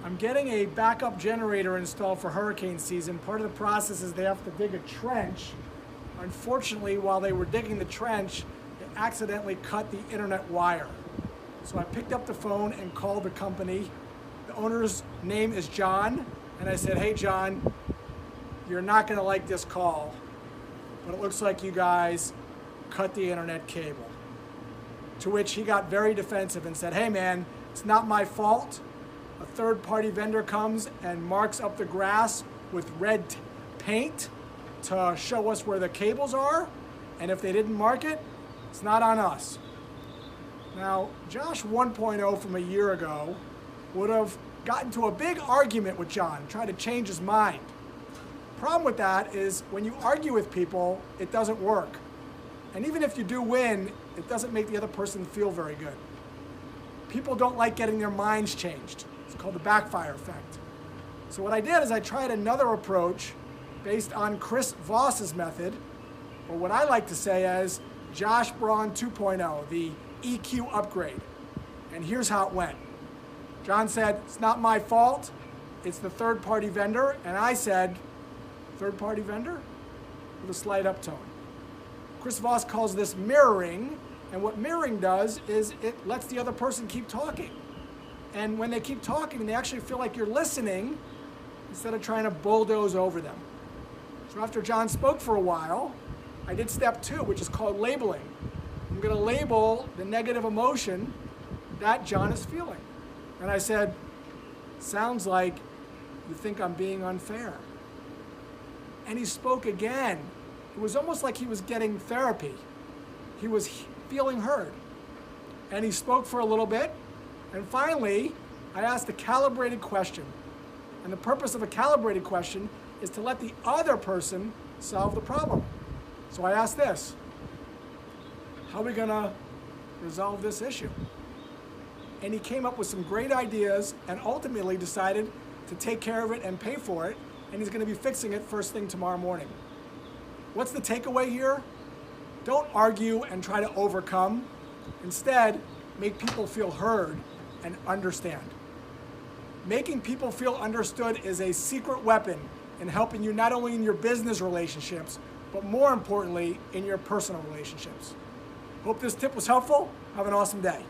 I'm getting a backup generator installed for hurricane season. Part of the process is they have to dig a trench. Unfortunately, while they were digging the trench, they accidentally cut the internet wire. So I picked up the phone and called the company. The owner's name is John, and I said, hey John, you're not gonna like this call, but it looks like you guys cut the internet cable. To which he got very defensive and said, hey man, it's not my fault. A third-party vendor comes and marks up the grass with red paint to show us where the cables are, and if they didn't mark it, it's not on us. Now, Josh 1.0 from a year ago would have gotten to a big argument with John, tried to change his mind. Problem with that is when you argue with people, it doesn't work. And even if you do win, it doesn't make the other person feel very good. People don't like getting their minds changed. It's called the backfire effect. So what I did is I tried another approach based on Chris Voss's method, or what I like to say as Josh Braun 2.0, the EQ upgrade. And here's how it went. John said, it's not my fault, it's the third-party vendor, and I said, third-party vendor? With a slight uptone. Chris Voss calls this mirroring, and what mirroring does is it lets the other person keep talking. And when they keep talking, they actually feel like you're listening instead of trying to bulldoze over them. So after John spoke for a while, I did step 2, which is called labeling. I'm going to label the negative emotion that John is feeling. And I said, sounds like you think I'm being unfair. And he spoke again. It was almost like he was getting therapy. He was feeling heard. And he spoke for a little bit. And finally, I asked a calibrated question. And the purpose of a calibrated question is to let the other person solve the problem. So I asked this: how are we going to resolve this issue? And he came up with some great ideas and ultimately decided to take care of it and pay for it. And he's going to be fixing it first thing tomorrow morning. What's the takeaway here? Don't argue and try to overcome. Instead, make people feel heard and understand. Making people feel understood is a secret weapon in helping you not only in your business relationships, but more importantly, in your personal relationships. Hope this tip was helpful. Have an awesome day.